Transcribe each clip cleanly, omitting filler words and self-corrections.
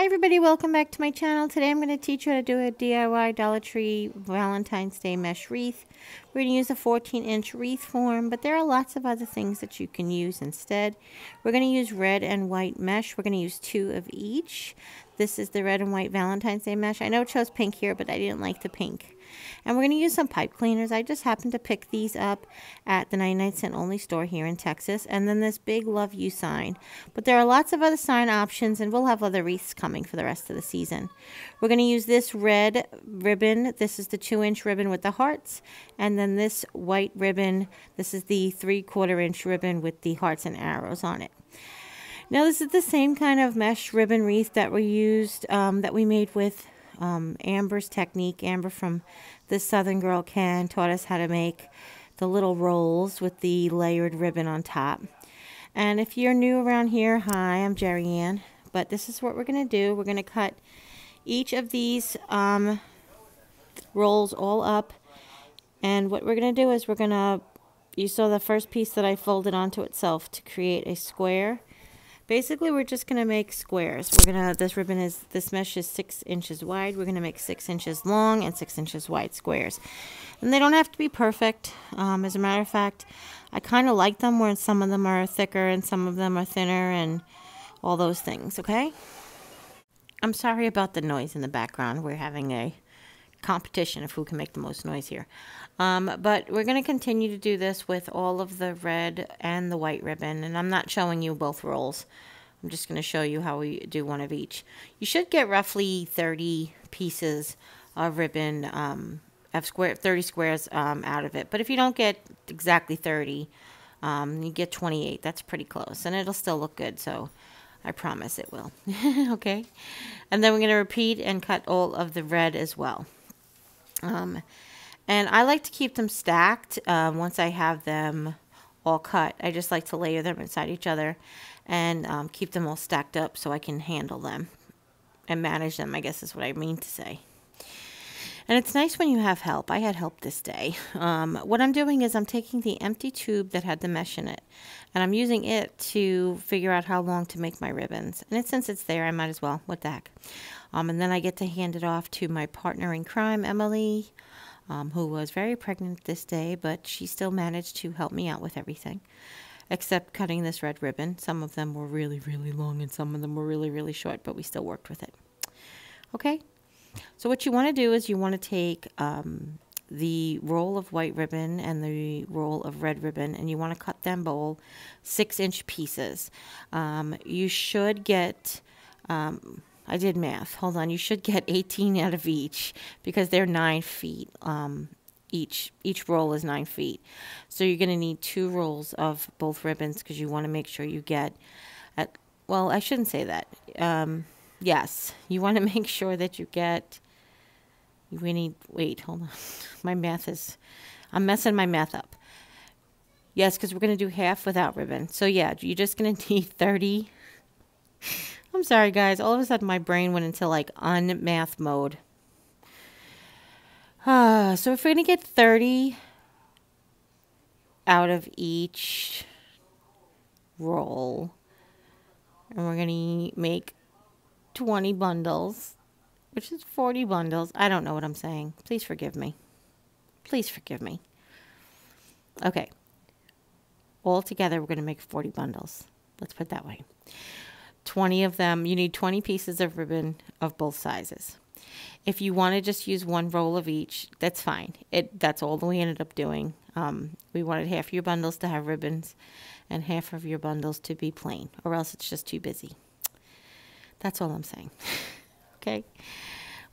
everybody, welcome back to my channel. Today I'm going to teach you how to do a DIY Dollar Tree Valentine's Day mesh wreath. We're going to use a 14-inch wreath form, but there are lots of other things that you can use instead. We're going to use red and white mesh. We're going to use 2 of each. This is the red and white Valentine's Day mesh. I know it shows pink here, but I didn't like the pink. And we're going to use some pipe cleaners. I just happened to pick these up at the 99-cent only store here in Texas. And then this big love you sign. But there are lots of other sign options, and we'll have other wreaths coming for the rest of the season. We're going to use this red ribbon. This is the 2-inch ribbon with the hearts. And then this white ribbon, this is the 3/4-inch ribbon with the hearts and arrows on it. Now this is the same kind of mesh ribbon wreath that we used, that we made with Amber's technique. Amber from This Southern Girl Can taught us how to make the little rolls with the layered ribbon on top. And if you're new around here, hi, I'm Jeri-Ann. But this is what we're going to do. We're going to cut each of these rolls all up. And what we're going to do is you saw the first piece that I folded onto itself to create a square. Basically, we're just going to make squares. This mesh is 6 inches wide. We're going to make 6 inches long and 6 inches wide squares. And they don't have to be perfect. As a matter of fact, I kind of like them where some of them are thicker and some of them are thinner and all those things, okay? I'm sorry about the noise in the background. We're having a competition of who can make the most noise here. But we're going to continue to do this with all of the red and the white ribbon. And I'm not showing you both rolls. I'm just going to show you how we do one of each. You should get roughly 30 pieces of ribbon, 30 squares out of it. But if you don't get exactly 30, you get 28. That's pretty close. And it'll still look good, so I promise it will. Okay? And then we're going to repeat and cut all of the red as well. And I like to keep them stacked once I have them all cut. I just like to layer them inside each other and keep them all stacked up so I can handle them and manage them, I guess is what I mean to say. And it's nice when you have help. I had help this day. What I'm doing is I'm taking the empty tube that had the mesh in it, and I'm using it to figure out how long to make my ribbons. And since it's there, I might as well. What the heck? And then I get to hand it off to my partner in crime, Emily, who was very pregnant this day, but she still managed to help me out with everything, except cutting this red ribbon. Some of them were really, really long, and some of them were really, really short, but we still worked with it. Okay? So what you want to do is you want to take the roll of white ribbon and the roll of red ribbon, and you want to cut them both 6-inch pieces. You should get, I did math, hold on, you should get 18 out of each because they're 9 feet. Each roll is 9 feet. So you're going to need 2 rolls of both ribbons because you want to make sure you get, well, I shouldn't say that. Yes, you want to make sure that you get, wait, hold on. I'm messing my math up. Yes, because we're going to do half without ribbon. So yeah, you're just going to need 30. I'm sorry, guys. All of a sudden, my brain went into like unmath mode. So if we're going to get 30 out of each roll, and we're going to make 20 bundles, which is 40 bundles. I don't know what I'm saying. Please forgive me. Please forgive me. Okay. All together, we're going to make 40 bundles. Let's put it that way. 20 of them, you need 20 pieces of ribbon of both sizes. If you want to just use 1 roll of each, that's fine. That's all that we ended up doing. We wanted half of your bundles to have ribbons and half of your bundles to be plain, or else it's just too busy. That's all I'm saying. Okay.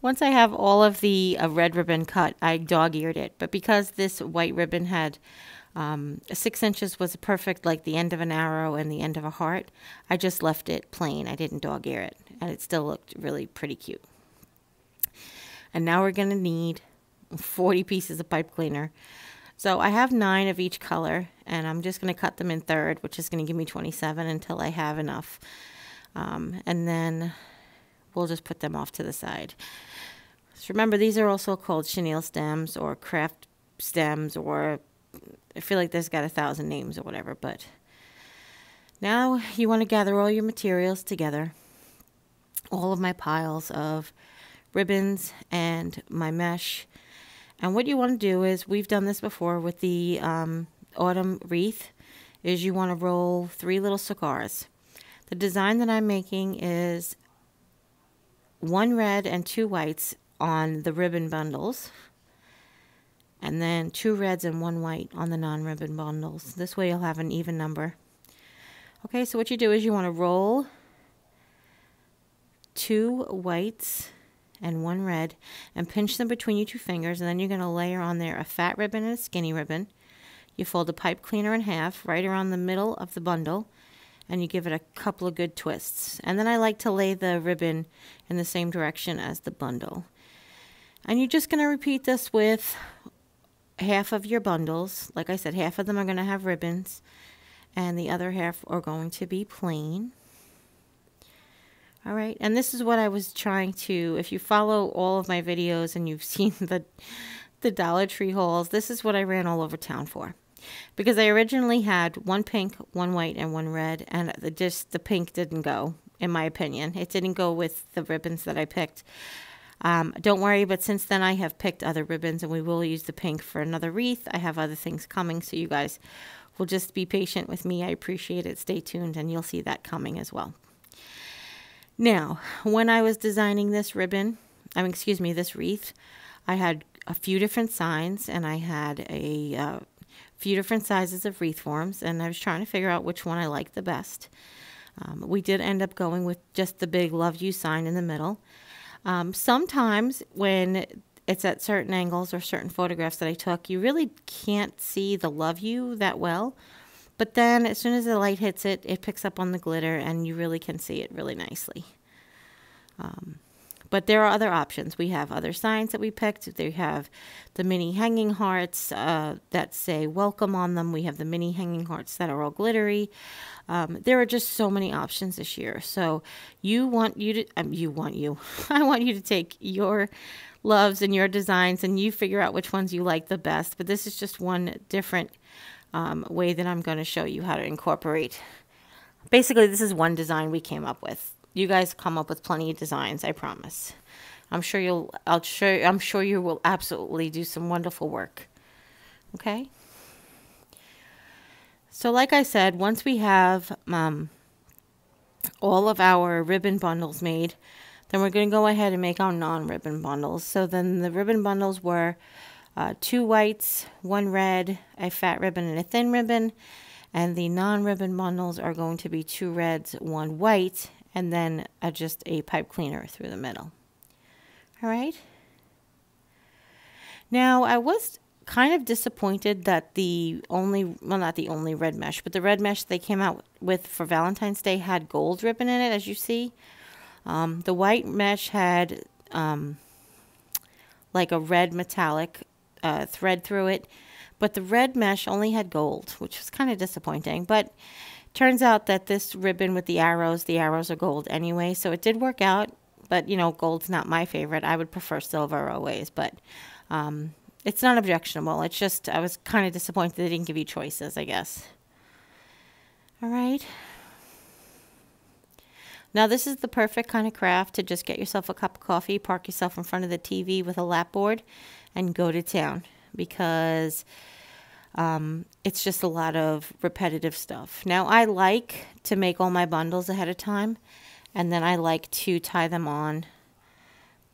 Once I have all of the red ribbon cut, I dog-eared it. But because this white ribbon had 6 inches was perfect, like the end of an arrow and the end of a heart, I just left it plain. I didn't dog-ear it. And it still looked really pretty cute. And now we're going to need 40 pieces of pipe cleaner. So I have 9 of each color, and I'm just going to cut them in third, which is going to give me 27 until I have enough. And then we'll just put them off to the side. So remember, these are also called chenille stems or craft stems, or I feel like there's got 1,000 names or whatever. But now you want to gather all your materials together. all of my piles of ribbons and my mesh. And what you want to do is, we've done this before with the autumn wreath, is you want to roll 3 little cigars. The design that I'm making is 1 red and 2 whites on the ribbon bundles, and then 2 reds and 1 white on the non-ribbon bundles. This way you'll have an even number. Okay, so what you do is you want to roll 2 whites and 1 red and pinch them between your 2 fingers, and then you're going to layer on there a fat ribbon and a skinny ribbon. You fold the pipe cleaner in half right around the middle of the bundle, and you give it a couple of good twists. And then I like to lay the ribbon in the same direction as the bundle. And you're just going to repeat this with half of your bundles. Like I said, half of them are going to have ribbons, and the other half are going to be plain. All right, and this is what I was trying to, if you follow all of my videos and you've seen the Dollar Tree hauls, this is what I ran all over town for. Because I originally had 1 pink, 1 white, and 1 red, and the pink didn't go, in my opinion. It didn't go with the ribbons that I picked. Don't worry, but since then I have picked other ribbons, and we will use the pink for another wreath. I have other things coming, so you guys will just be patient with me. I appreciate it. Stay tuned, and you'll see that coming as well. Now, when I was designing this this wreath, I had a few different signs, and I had a few different sizes of wreath forms, and I was trying to figure out which one I liked the best. We did end up going with just the big love you sign in the middle. Sometimes when it's at certain angles or certain photographs that I took, you really can't see the love you that well. But then as soon as the light hits it, it picks up on the glitter, and you really can see it really nicely. But there are other options. We have other signs that we picked. They have the mini hanging hearts that say welcome on them. We have the mini hanging hearts that are all glittery. There are just so many options this year. So I want you to take your loves and your designs, and you figure out which ones you like the best. But this is just one different way that I'm going to show you how to incorporate. Basically, this is one design we came up with. You guys come up with plenty of designs, I promise. I'm sure you will absolutely do some wonderful work. Okay? So like I said, once we have all of our ribbon bundles made, then we're going to go ahead and make our non-ribbon bundles. So then the ribbon bundles were 2 whites, 1 red, a fat ribbon, and a thin ribbon. And the non-ribbon bundles are going to be 2 reds, 1 white, and then just a pipe cleaner through the middle. All right. Now, I was kind of disappointed that not the only red mesh, but the red mesh they came out with for Valentine's Day had gold ribbon in it, as you see. The white mesh had like a red metallic thread through it, but the red mesh only had gold, which was kind of disappointing. But turns out that this ribbon with the arrows are gold anyway, so it did work out. But, you know, gold's not my favorite. I would prefer silver always, but it's not objectionable. It's just I was kind of disappointed they didn't give you choices, I guess. All right. Now, this is the perfect kind of craft to just get yourself a cup of coffee, park yourself in front of the TV with a lap board, and go to town, because it's just a lot of repetitive stuff. Now, I like to make all my bundles ahead of time, and then I like to tie them on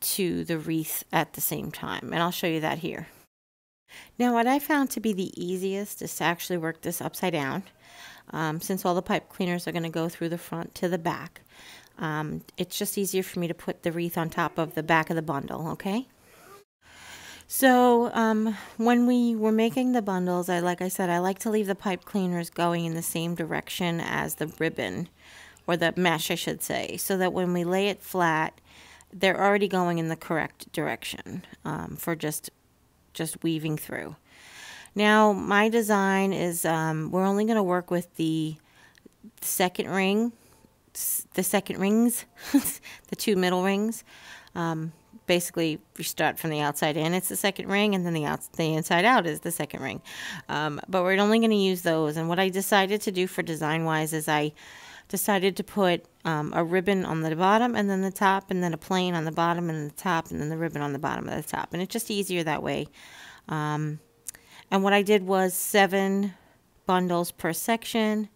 to the wreath at the same time, and I'll show you that here. Now, what I found to be the easiest is to actually work this upside down, since all the pipe cleaners are going to go through the front to the back. It's just easier for me to put the wreath on top of the back of the bundle, okay? So when we were making the bundles, like I said, I like to leave the pipe cleaners going in the same direction as the ribbon, or the mesh, I should say, so that when we lay it flat, they're already going in the correct direction for just weaving through. Now, my design is we're only going to work with the second rings, the 2 middle rings. Basically, we start from the outside in, it's the second ring, and then the inside out is the second ring. But we're only going to use those. And what I decided to do for design-wise is I decided to put a ribbon on the bottom and then the top, and then a plain on the bottom and the top, and then the ribbon on the bottom of the top. And it's just easier that way. And what I did was 7 bundles per section,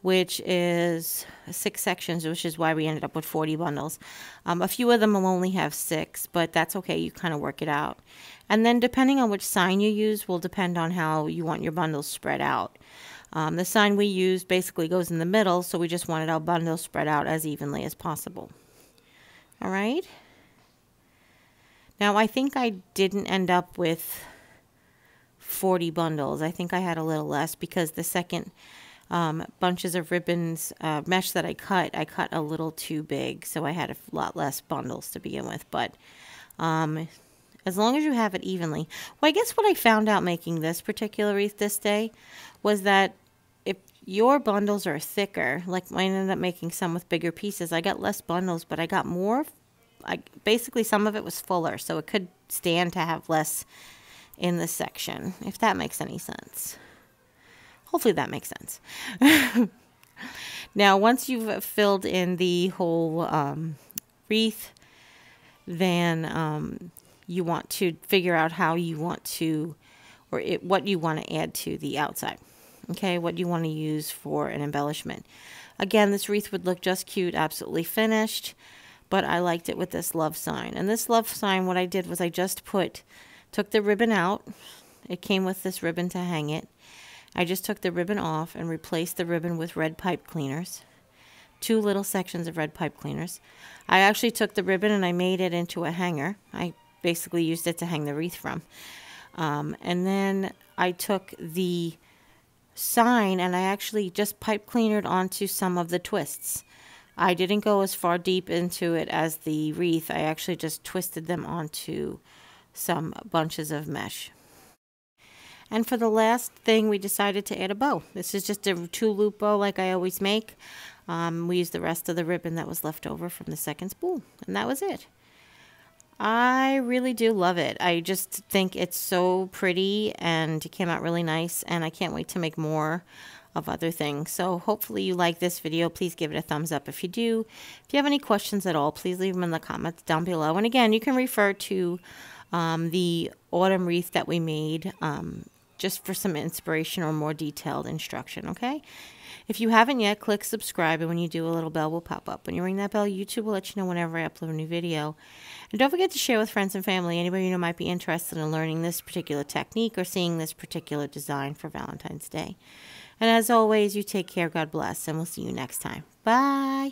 which is 6 sections, which is why we ended up with 40 bundles. A few of them will only have 6, but that's okay. You kind of work it out. And then depending on which sign you use will depend on how you want your bundles spread out. The sign we use basically goes in the middle, so we just wanted our bundles spread out as evenly as possible. All right. Now, I think I didn't end up with 40 bundles. I think I had a little less because the second bunches of ribbons, mesh that I cut a little too big, so I had a lot less bundles to begin with. But as long as you have it evenly. Well, I guess what I found out making this particular wreath this day was that if your bundles are thicker, like I ended up making some with bigger pieces, I got less bundles, but I got more. Basically, some of it was fuller, so it could stand to have less in the section, if that makes any sense. Hopefully that makes sense. Now, once you've filled in the whole wreath, then you want to figure out how you want to, or what you want to add to the outside. Okay, what you want to use for an embellishment. Again, this wreath would look just cute, absolutely finished, but I liked it with this love sign. And this love sign, what I did was I just took the ribbon out. It came with this ribbon to hang it. I just took the ribbon off and replaced the ribbon with red pipe cleaners. 2 little sections of red pipe cleaners. I actually took the ribbon and I made it into a hanger. I basically used it to hang the wreath from. And then I took the sign and I actually just pipe cleanered onto some of the twists. I didn't go as far deep into it as the wreath. I actually just twisted them onto some bunches of mesh. And for the last thing, we decided to add a bow. This is just a 2-loop bow like I always make. We used the rest of the ribbon that was left over from the second spool, and that was it. I really do love it. I just think it's so pretty and it came out really nice, and I can't wait to make more of other things. So hopefully you like this video. Please give it a thumbs up if you do. If you have any questions at all, please leave them in the comments down below. And again, you can refer to the autumn wreath that we made just for some inspiration or more detailed instruction, okay? If you haven't yet, click subscribe, and when you do, a little bell will pop up. When you ring that bell, YouTube will let you know whenever I upload a new video. And don't forget to share with friends and family, anybody you know might be interested in learning this particular technique or seeing this particular design for Valentine's Day. And as always, you take care, God bless, and we'll see you next time. Bye!